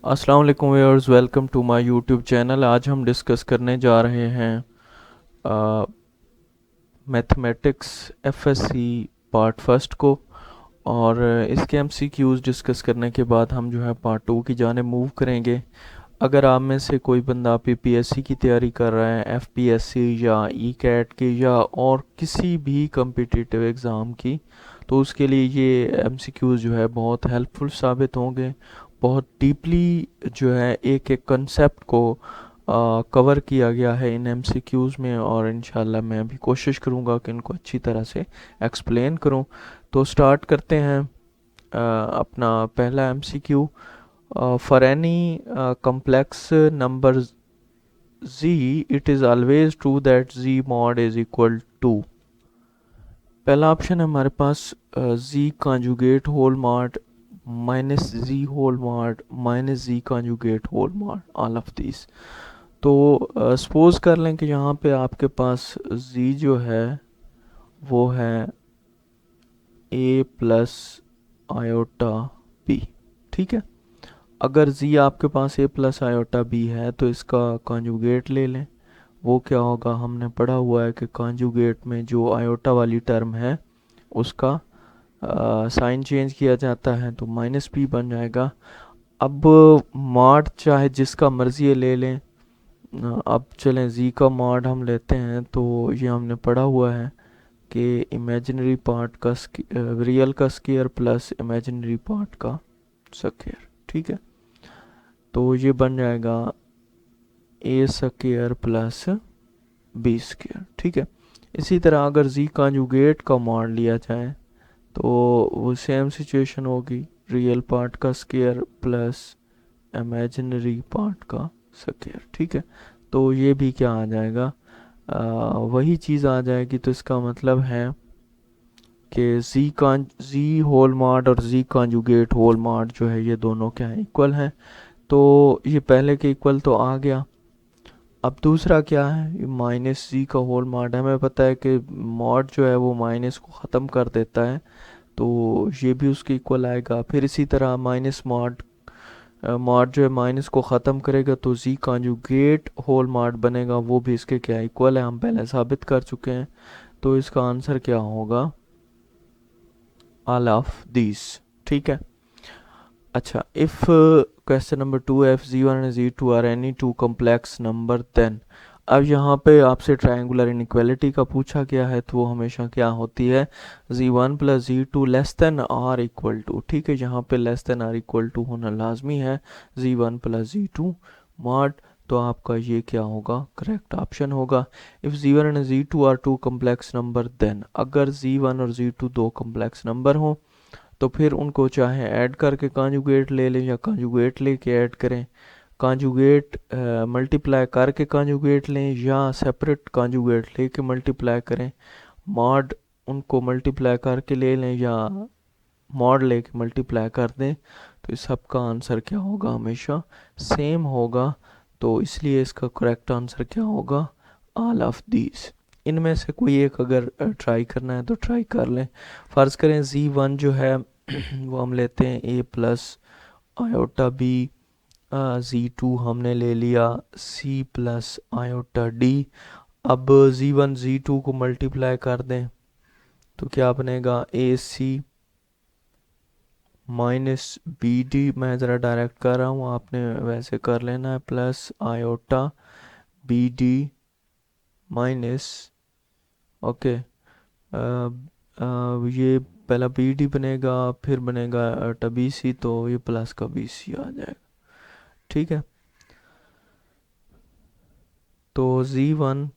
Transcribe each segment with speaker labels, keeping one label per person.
Speaker 1: अस्सलाम वालेकुम viewers, welcome to my YouTube channel. आज हम डिस्कस करने जा रहे हैं मैथमेटिक्स एफएससी पार्ट फर्स्ट को। और इसके एमसीक्यूज डिस्कस करने के बाद हम जो है पार्ट टू की जाने मूव करेंगे। अगर आप में से कोई बंदा पीपीएससी की तैयारी कर रहा है, एफपीएससी या ई कैट की या और किसी भी कम्पिटिटिव एग्ज़ाम की, तो उसके लिए ये एमसीक्यूज जो है बहुत हेल्पफुल साबित होंगे। बहुत डीपली जो है एक एक कंसेप्ट को कवर किया गया है इन एमसीक्यूज में, और इंशाल्लाह मैं भी कोशिश करूँगा कि इनको अच्छी तरह से एक्सप्लेन करूँ। तो स्टार्ट करते हैं अपना पहला MCQ. For any complex number z, it is always true that z mod is equal to। पहला ऑप्शन है हमारे पास z conjugate whole mod minus z whole mod minus z conjugate whole mod, all of these। तो suppose कर लें कि यहाँ पे आपके पास z जो है वो है a प्लस आयोटा b। ठीक है, अगर z आपके पास a प्लस आयोटा b है तो इसका कॉन्जुगेट ले लें। वो क्या होगा, हमने पढ़ा हुआ है कि कॉन्जुगेट में जो आयोटा वाली टर्म है उसका साइन चेंज किया जाता है तो माइनस b बन जाएगा। अब मॉड चाहे जिसका मर्जी ले लें। अब चलें z का मॉड हम लेते हैं तो ये हमने पढ़ा हुआ है कि इमेजिनरी पार्ट का रियल का स्क्वायर प्लस इमेजिनरी पार्ट का स्क्वायर। ठीक है, तो ये बन जाएगा ए स्क्वायर प्लस बी स्क्वायर। ठीक है, इसी तरह अगर z कॉन्जुगेट का मॉड लिया जाए तो वो सेम सिचुएशन होगी, रियल पार्ट का स्क्वायर प्लस इमेजिनरी पार्ट का स्क्वायर। ठीक है, तो ये भी क्या आ जाएगा, वही चीज़ आ जाएगी। तो इसका मतलब है कि z होल मॉड और z कॉन्जुगेट होल मॉड जो है ये दोनों क्या है, इक्वल हैं। तो ये पहले के इक्वल तो आ गया। अब दूसरा क्या है, ये माइनस जी का होल मॉड है। हमें पता है कि मॉड जो है वो माइनस को ख़त्म कर देता है, तो ये भी उसके इक्वल आएगा। फिर इसी तरह माइनस मॉड मॉड जो है माइनस को ख़त्म करेगा तो जी कॉन्जुगेट होल मॉड बनेगा, वो भी इसके क्या इक्वल है, हम पहले साबित कर चुके हैं। तो इसका आंसर क्या होगा, ऑल ऑफ दिस। ठीक है, अच्छा, if question number two, F G one and G two are any two complex number then. अब यहाँ पे आपसे ट्रायंगुलर इनइक्वालिटी का पूछा गया है तो वो हमेशा क्या होती है, G one plus G two less than or equal to. ठीक है, यहाँ पे less than or equal to होना लाजमी है, G one plus G two mod. तो आपका ये क्या होगा, करेक्ट ऑप्शन होगा। If G one and G two are two complex number then, अगर जी वन और जी टू दो कॉम्प्लेक्स नंबर हों तो फिर उनको चाहे ऐड करके कॉन्जुगेट ले लें या कॉन्जुगेट लेके ऐड करें। कॉन्जुगेट मल्टीप्लाई करके कॉन्जुगेट लें या सेपरेट कॉन्जुगेट लेके मल्टीप्लाई करें। मॉड उनको मल्टीप्लाई करके ले लें या मॉड लेके मल्टीप्लाई कर दें, तो इस सब का आंसर क्या होगा, हमेशा सेम होगा। तो इसलिए इसका करेक्ट आंसर क्या होगा, ऑल ऑफ दीज। इनमें से कोई एक अगर ट्राई करना है तो ट्राई कर लें। फ़र्ज़ करें जी वन जो है वो हम लेते हैं A plus iota B, G two हमने ले लिया सी प्लस आयोटा डी। अब जी वन जी टू को मल्टीप्लाई कर दें तो क्या बनेगा, A C minus B D. मैं ज़रा डायरेक्ट कर रहा हूँ, आपने वैसे कर लेना है, plus iota B D minus, okay, ये पहला बी डी बनेगा फिर बनेगा आयोटा बी सी, तो ये प्लस का बी सी आ जाएगा। ठीक है, तो G one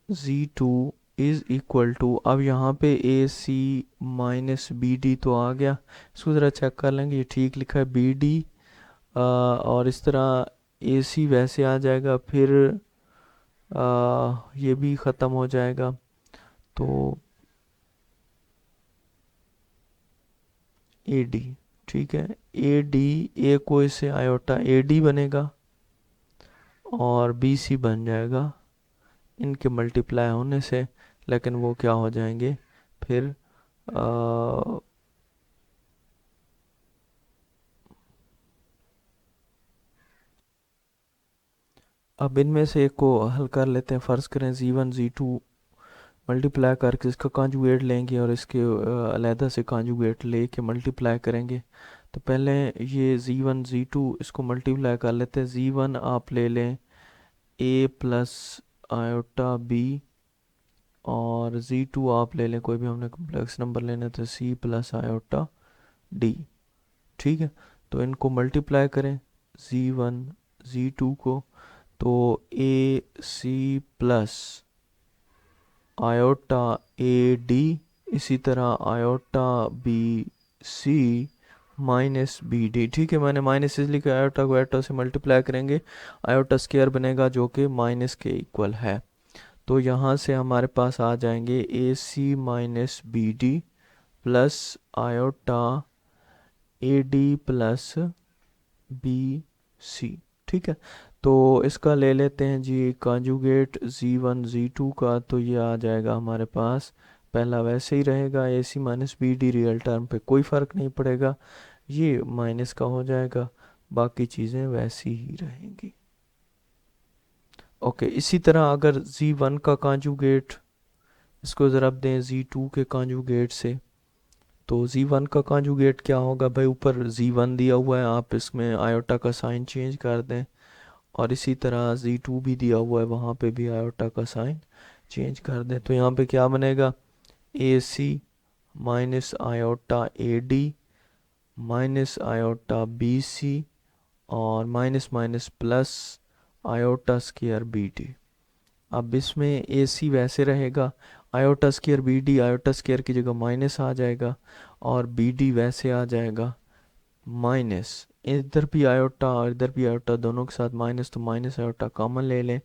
Speaker 1: G two is equal to, अब यहाँ पे A C minus B D तो आ गया। इसको ज़रा चेक कर लेंगे, ये ठीक लिखा है बी डी, और इस तरह ए सी वैसे आ जाएगा, फिर ये भी ख़त्म हो जाएगा। तो ए डी, ठीक है, ए डी, ए को इससे आयोटा ए डी बनेगा और बी सी बन जाएगा इनके मल्टीप्लाई होने से। लेकिन वो क्या हो जाएंगे फिर, अब इनमें से एक को हल कर लेते हैं। फ़र्ज़ करें Z1 Z2 मल्टीप्लाई करके इसका कॉन्जुगेट लेंगे और इसके अलहदा से कॉन्जुगेट लेके मल्टीप्लाई करेंगे। तो पहले ये Z1 Z2 इसको मल्टीप्लाई कर लेते हैं। Z1 आप ले लें a प्लस आयोटा b, और Z2 आप ले लें, कोई भी हमने कम्प्लेक्स नंबर लेना तो c प्लस आयोटा d। ठीक है, तो इनको मल्टीप्लाई करें Z1 Z2 को, तो a c plus iota A D, इसी तरह iota B C minus B D. ठीक है, मैंने माइनस इसलिए कि आयोटा को आयोटा से मल्टीप्लाई करेंगे, आयोटा स्क्वायर बनेगा जो कि माइनस के इक्वल है। तो यहाँ से हमारे पास आ जाएंगे A C minus B D plus iota A D plus B C. ठीक है, तो इसका ले लेते हैं जी कॉन्जुगेट Z1 Z2 का, तो ये आ जाएगा हमारे पास, पहला वैसे ही रहेगा, A C minus B D real term पे कोई फ़र्क नहीं पड़ेगा, ये माइनस का हो जाएगा, बाकी चीज़ें वैसी ही रहेंगी। ओके, इसी तरह अगर Z1 का कॉन्जुगेट इसको ज़रब दें Z2 के कॉन्जुगेट से, तो Z1 का कॉन्जुगेट क्या होगा भाई, ऊपर Z1 दिया हुआ है, आप इसमें आयोटा का साइन चेंज कर दें, और इसी तरह Z2 भी दिया हुआ है, वहाँ पे भी आयोटा का साइन चेंज कर दें। तो यहाँ पे क्या बनेगा, A C minus iota A D minus iota B C और minus minus plus iota square B D. अब इसमें ए सी वैसे रहेगा, iota square B D, iota square की जगह माइनस आ जाएगा, और बी डी वैसे आ जाएगा माइनस, इधर भी आयोटा और इधर भी आयोटा दोनों के साथ माइनस, तो माइनस आयोटा कॉमन ले लें,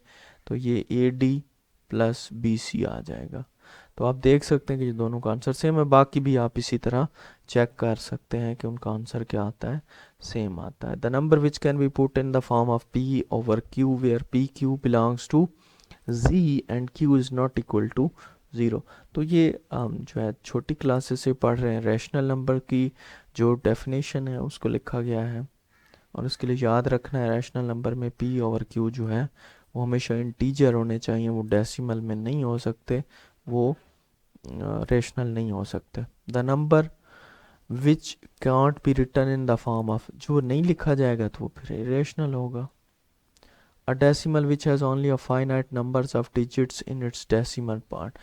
Speaker 1: तो ये A D plus B C आ जाएगा। तो आप देख सकते हैं कि ये दोनों का आंसर सेम है, बाकी भी आप इसी तरह चेक कर सकते हैं कि उनका आंसर क्या आता है, सेम आता है। The number which can be put in the form of P over Q where P Q belongs to z and q is not equal to 0। तो ये जो है छोटी क्लासेस से पढ़ रहे हैं, रैशनल नंबर की जो डेफिनेशन है उसको लिखा गया है, और उसके लिए याद रखना है रैशनल नंबर में p और q जो है वो हमेशा इंटीजर होने चाहिए, वो डेसिमल में नहीं हो सकते, वो रेशनल नहीं हो सकते। The number which can't be written in the form of, जो नहीं लिखा जाएगा तो वो फिर इरेशनल होगा। A decimal which has only a finite numbers of digits in its decimal part।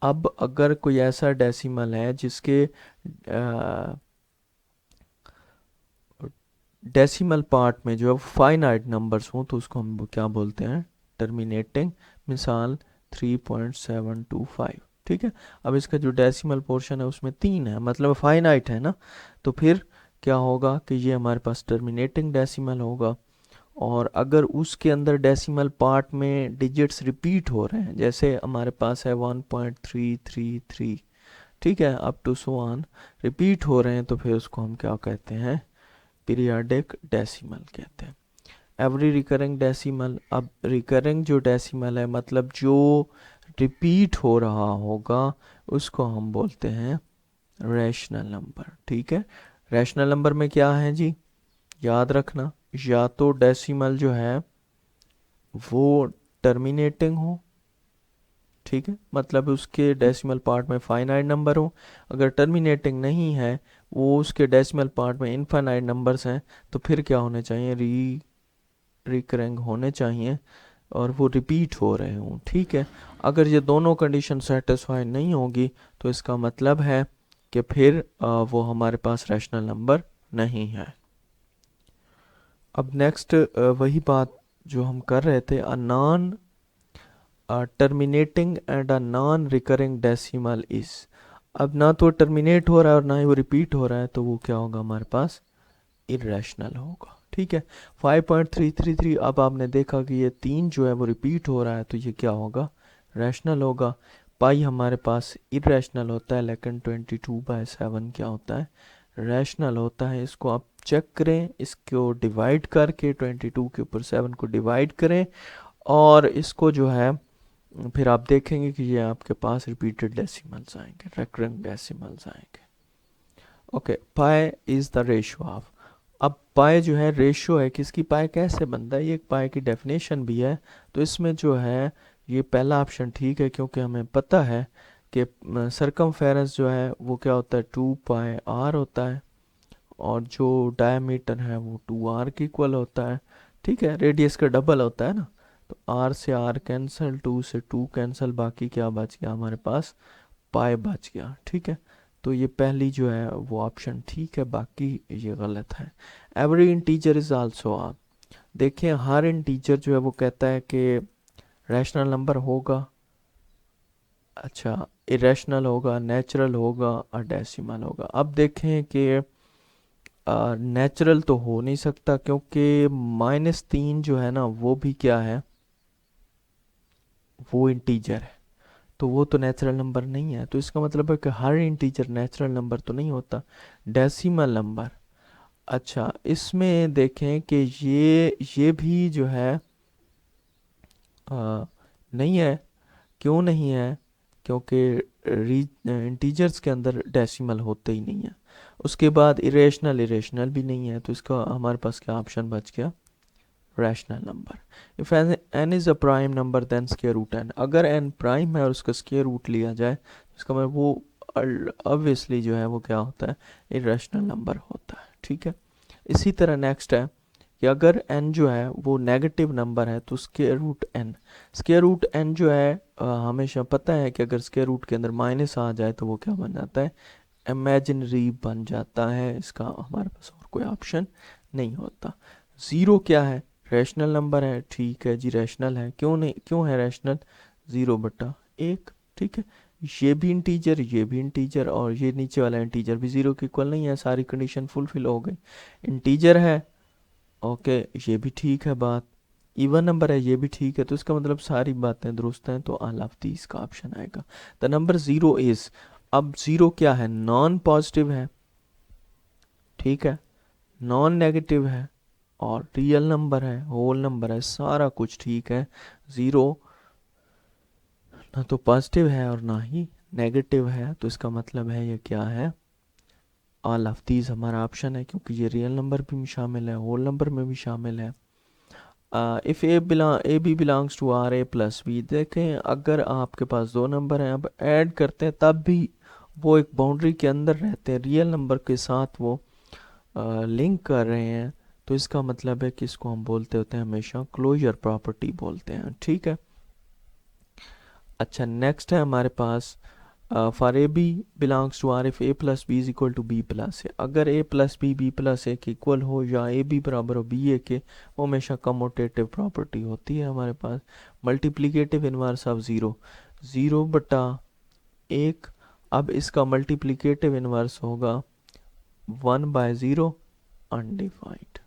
Speaker 1: अब अगर कोई ऐसा डेसिमल है जिसके डेसिमल पार्ट में जो है फाइनाइट नंबर्स हों, तो उसको हम क्या बोलते हैं, टर्मिनेटिंग। मिसाल 3.725। ठीक है, अब इसका जो डेसिमल पोर्शन है उसमें 3 है, मतलब फाइनाइट है ना, तो फिर क्या होगा कि ये हमारे पास टर्मिनेटिंग डेसिमल होगा। और अगर उसके अंदर डेसिमल पार्ट में डिजिट्स रिपीट हो रहे हैं, जैसे हमारे पास है 1.333, ठीक है, up to so on repeat हो रहे हैं, तो फिर उसको हम क्या कहते हैं, पीरियाडिक डेसिमल कहते हैं। एवरी रिकरिंग डेसिमल, अब रिकरिंग जो डेसिमल है मतलब जो रिपीट हो रहा होगा उसको हम बोलते हैं रैशनल नंबर। ठीक है, रैशनल नंबर में क्या है जी, याद रखना, या तो डेसिमल जो है वो टर्मिनेटिंग हो, ठीक है, मतलब उसके डेसिमल पार्ट में फाइनाइट नंबर हो। अगर टर्मिनेटिंग नहीं है, वो उसके डेसिमल पार्ट में इनफाइनाइट नंबर्स हैं, तो फिर क्या होने चाहिए, रिकरिंग होने चाहिए, और वो रिपीट हो रहे हों। ठीक है, अगर ये दोनों कंडीशन सेटिस्फाई नहीं होगी तो इसका मतलब है कि फिर वो हमारे पास रैशनल नंबर नहीं है। अब नेक्स्ट वही बात जो हम कर रहे थे, a non terminating and a non recurring decimal is. अब ना तो टर्मिनेट हो रहा है और ना ही वो रिपीट हो रहा है, तो वो क्या होगा हमारे पास, इरेशनल होगा। ठीक है, 5.333, अब आपने देखा कि ये 3 जो है वो रिपीट हो रहा है, तो ये क्या होगा, रैशनल होगा। पाई हमारे पास इरेशनल होता है, लेकिन 22/7 क्या होता है, रैशनल होता है। इसको आप चेक करें, इसको डिवाइड करके 22 के ऊपर 7 को डिवाइड करें, और इसको जो है फिर आप देखेंगे कि ये आपके पास रिपीटेड डेसिमल्स आएंगे, रेकरिंग डेसिमल्स आएंगे। Okay, pi is the ratio of, अब पाए जो है रेशियो है किसकी, पाए कैसे बनता है, ये एक पाए की डेफिनेशन भी है। तो इसमें जो है ये पहला ऑप्शन ठीक है, क्योंकि हमें पता है कि सरकमफेरेंस जो है वो क्या होता है, 2 पाई आर होता है, और जो डायमीटर है वो 2 आर के इक्वल होता है। ठीक है, रेडियस का डबल होता है ना। तो आर से आर कैंसिल, 2 से 2 कैंसिल, बाकी क्या बच गया हमारे पास, पाए बच गया। ठीक है, तो ये पहली जो है वो ऑप्शन ठीक है, बाकी ये गलत है। Every integer is also R, देखिए हर इंटीजर जो है वो कहता है कि रैशनल नंबर होगा, अच्छा इरेशनल होगा, नेचुरल होगा और डेसिमल होगा। अब देखें कि नेचुरल तो हो नहीं सकता, क्योंकि -3 जो है ना वो भी क्या है, वो इंटीजर है, तो वो तो नेचुरल नंबर नहीं है। तो इसका मतलब है कि हर इंटीजर नेचुरल नंबर तो नहीं होता। डेसिमल नंबर, अच्छा इसमें देखें कि ये भी जो है नहीं है। क्यों नहीं है, क्योंकि इंटीजर्स के अंदर डेसिमल होते ही नहीं है। उसके बाद इरेशनल, इरेशनल भी नहीं है, तो इसका हमारे पास क्या ऑप्शन बच गया, rational number. If n is a prime number then square root n, अगर एन प्राइम है और उसका स्क्वायर रूट लिया जाए तो इसका मतलब वो ऑब्वियसली जो है वो क्या होता है, इरेशनल नंबर होता है। ठीक है, इसी तरह नेक्स्ट है कि अगर n जो है वो नेगेटिव नंबर है तो square root n, square root n जो है हमेशा पता है कि अगर स्क्वायर रूट के अंदर माइनस आ जाए तो वो क्या बन जाता है, इमेजिनरी बन जाता है। इसका हमारे पास और कोई ऑप्शन नहीं होता। ज़ीरो क्या है, रैशनल नंबर है, ठीक है जी रैशनल है, क्यों नहीं, क्यों है रैशनल, 0/1। ठीक है, ये भी इंटीजर, ये भी इंटीजर, और ये नीचे वाला इंटीजर भी 0 के इक्वल नहीं है, सारी कंडीशन फुलफिल हो गई। इंटीजर है, ओके ये भी ठीक है बात, इवन नंबर है ये भी ठीक है, तो इसका मतलब सारी बातें दुरुस्त हैं, तो ऑल ऑफ दीज का ऑप्शन आएगा। द नंबर 0 इज, अब 0 क्या है, नॉन पॉजिटिव है, ठीक है, नॉन नेगेटिव है, और रियल नंबर है, होल नंबर है, सारा कुछ ठीक है। 0 ना तो पॉजिटिव है और ना ही नेगेटिव है, तो इसका मतलब है ये क्या है, ऑल ऑफ दीज हमारा ऑप्शन है, क्योंकि ये रियल नंबर भी शामिल है, होल नंबर में भी शामिल है। If A B belongs to R A plus B, देखें अगर आपके पास दो नंबर हैं, अब ऐड करते हैं तब भी वो एक बाउंड्री के अंदर रहते हैं, रियल नंबर के साथ वो लिंक कर रहे हैं, तो इसका मतलब है कि इसको हम बोलते होते हैं हमेशा क्लोजर प्रॉपर्टी बोलते हैं। ठीक है, अच्छा नेक्स्ट है हमारे पास for A B belongs to R, if A plus B is equal to B plus A, अगर A plus B B plus A के इक्वल हो या ए बी बराबर हो बी ए के, वो हमेशा कमोटेटिव प्रॉपर्टी होती है हमारे पास। मल्टीप्लिकेटिव इनवर्स ऑफ ज़ीरो, 0/1, अब इसका मल्टीप्लिकेटिव इनवर्स होगा 1/0 अनडिफाइंड।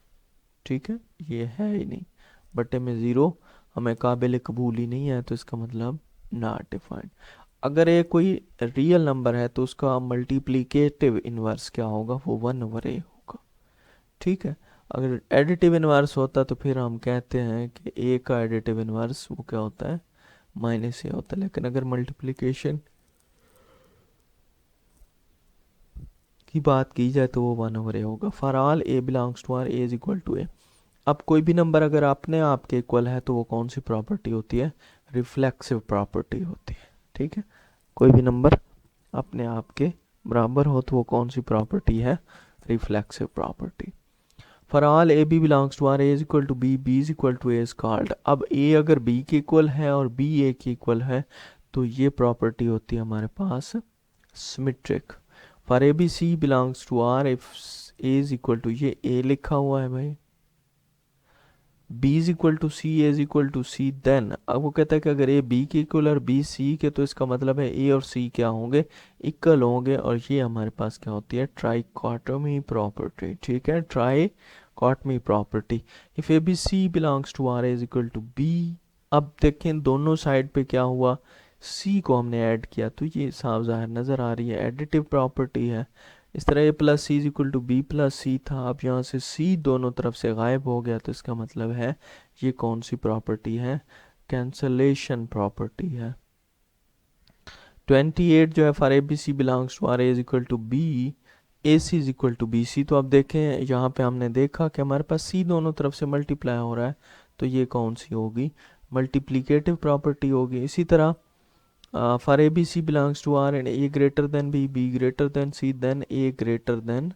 Speaker 1: ठीक है, ये है ही नहीं, बटे में 0 हमें काबिल कबूल ही नहीं है, तो इसका मतलब नॉट डिफाइंड। अगर ये कोई रियल नंबर है तो उसका मल्टीप्लिकेटिव इनवर्स क्या होगा, वो 1/a होगा। ठीक है, अगर एडिटिव इनवर्स होता तो फिर हम कहते हैं कि a का एडिटिव इनवर्स वो क्या होता है, -a होता है, लेकिन अगर मल्टीप्लिकेशन की बात की जाए तो वो 1/a होगा। For all a belongs to R, a is equal to a, अब कोई भी नंबर अगर अपने आप के इक्वल है तो वो कौन सी प्रॉपर्टी होती है, रिफ्लेक्सिव प्रॉपर्टी होती है। ठीक है, कोई भी नंबर अपने आप के बराबर हो तो वो कौन सी प्रॉपर्टी है, reflexive property. For all A B belongs to R, A is equal to B, B is equal to A is called, अब ए अगर बी के इक्वल है और बी ए के इक्वल है तो ये प्रॉपर्टी होती है हमारे पास symmetric. For A B C belongs to R, if A is equal to, ये ए लिखा हुआ है भाई, B is equal to C, A is equal to C, then अब वो कहता है कि अगर ए बी के इक्वल और बी सी के, तो इसका मतलब है ए और सी क्या होंगे, इक्वल होंगे, और ये हमारे पास क्या होती है, ट्राइकॉटमी प्रॉपर्टी। ठीक है, trichotomy property. If A B C belongs to R, is equal to B, अब देखें दोनों साइड पे क्या हुआ, सी को हमने ऐड किया, तो ये साफ ज़ाहिर नज़र आ रही है एडिटिव प्रॉपर्टी है। इस तरह A plus C is equal to B plus C था, अब यहाँ से सी दोनों तरफ से गायब हो गया, तो इसका मतलब है ये कौन सी प्रॉपर्टी है, कैंसलेशन प्रॉपर्टी है। 28 जो है for A B C belongs to R, A is equal to B, A C is equal to B C. तो अब देखें यहाँ पे हमने देखा कि हमारे पास सी दोनों तरफ से मल्टीप्लाई हो रहा है, तो ये कौन सी होगी, मल्टीप्लिकेटिव प्रॉपर्टी होगी। इसी तरह for A B C belongs to R and A greater than B, B greater than C, then A greater than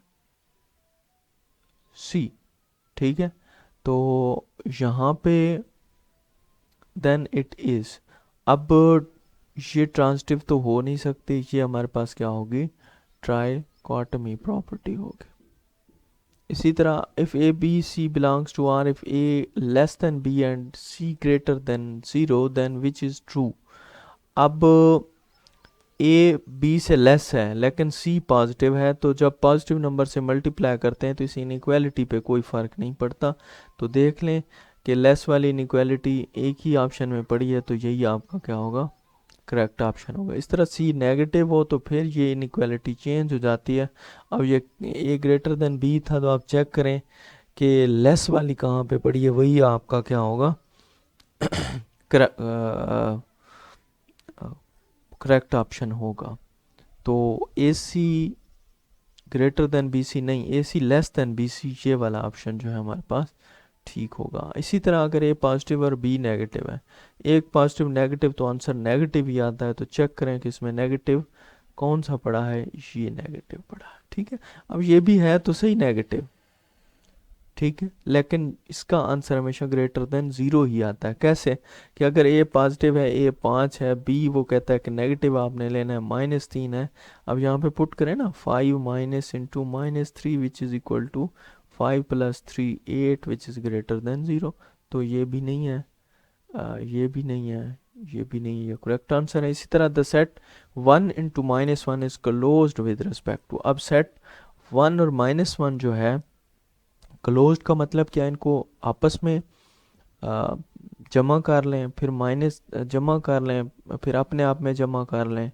Speaker 1: C. ठीक है, तो यहाँ पे देन इट इज, अब ये ट्रांसिटिव तो हो नहीं सकती, ये हमारे पास क्या होगी, ट्राइकॉटमी प्रॉपर्टी होगी। इसी तरह if A B C belongs to R, if A less than B and C greater than 0, then which is true. अब ए बी से लेस है लेकिन सी पॉजिटिव है, तो जब पॉजिटिव नंबर से मल्टीप्लाई करते हैं तो इस इनइक्वालिटी पे कोई फ़र्क नहीं पड़ता। तो देख लें कि लेस वाली इनइक्वालिटी एक ही ऑप्शन में पड़ी है, तो यही आपका क्या होगा, करेक्ट ऑप्शन होगा। इस तरह सी नेगेटिव हो तो फिर ये इनइक्वालिटी चेंज हो जाती है। अब ये ए ग्रेटर देन बी था, तो आप चेक करें कि लेस वाली कहाँ पे पड़ी है, वही आपका क्या होगा, करेक्ट ऑप्शन होगा। तो ए सी ग्रेटर देन बी सी नहीं, ए सी लेस देन बी सी, ये वाला ऑप्शन जो है हमारे पास ठीक होगा। इसी तरह अगर ए पॉजिटिव और बी नेगेटिव है, एक पॉजिटिव नेगेटिव तो आंसर नेगेटिव ही आता है, तो चेक करें कि इसमें नेगेटिव कौन सा पड़ा है, ये नेगेटिव पड़ा है। ठीक है, अब ये भी है तो सही नेगेटिव, ठीक है, लेकिन इसका आंसर हमेशा ग्रेटर देन 0 ही आता है। कैसे, कि अगर ए पॉजिटिव है, ए 5 है, बी वो कहता है कि नेगेटिव आपने लेना है, -3 है। अब यहाँ पे पुट करें ना, 5 minus into -3 which is equal to 5 + 3 8 which is greater than 0। तो ये भी नहीं है, ये भी नहीं है, ये भी नहीं है, ये करेक्ट आंसर है। इसी तरह the set 1 into -1 is closed with respect to. अब सेट 1 और -1 जो है क्लोज्ड का मतलब क्या है, इनको आपस में जमा कर लें, फिर माइनस जमा कर लें, फिर अपने आप में जमा कर लें,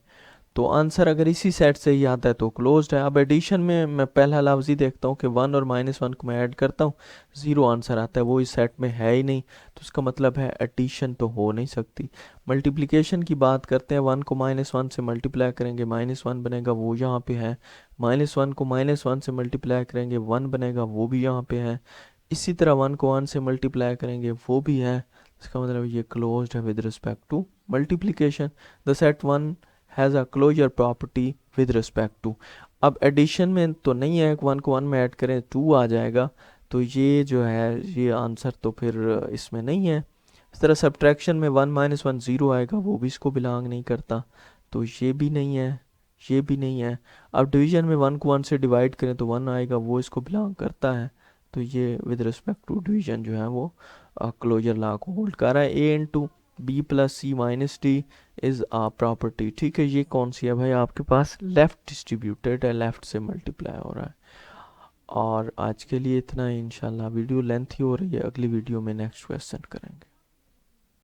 Speaker 1: तो आंसर अगर इसी सेट से ही आता है तो क्लोज्ड है। अब एडिशन में मैं पहला लफ्ज़ ही देखता हूँ कि 1 और -1 को मैं ऐड करता हूँ, 0 आंसर आता है, वो इस सेट में है ही नहीं, तो इसका मतलब है एडिशन तो हो नहीं सकती। मल्टीप्लिकेशन की बात करते हैं, 1 को -1 से मल्टीप्लाई करेंगे -1 बनेगा, वो यहाँ पे है। -1 को -1 से मल्टीप्लाई करेंगे 1 बनेगा, वो भी यहाँ पे है। इसी तरह 1 को 1 से मल्टीप्लाई करेंगे, वो भी है। इसका मतलब ये क्लोज्ड है with respect to multiplication. The set 1 has a closure property with respect to. अब एडिशन में तो नहीं है, 1 को 1 में ऐड करें 2 आ जाएगा, तो ये जो है ये आंसर तो फिर इसमें नहीं है। इस तरह सब्ट्रैक्शन में 1 - 1 0 आएगा, वो भी इसको बिलोंग नहीं करता, तो ये भी नहीं है, ये भी नहीं है। अब डिवीजन में 1 को 1 से डिवाइड करें तो 1 आएगा, वो इसको बिलोंग करता है, तो ये विद रिस्पेक्ट टू डिवीजन जो है वो क्लोजर लॉ को होल्ड कर रहा है। A into B plus C minus D is a property. ठीक है, ये कौन सी है भाई, आपके पास लेफ़्ट डिस्ट्रीब्यूटेड है, लेफ़्ट से मल्टीप्लाई हो रहा है। और आज के लिए इतना ही, इंशाल्लाह वीडियो लेंथी हो रही है, अगली वीडियो में नेक्स्ट क्वेश्चन करेंगे।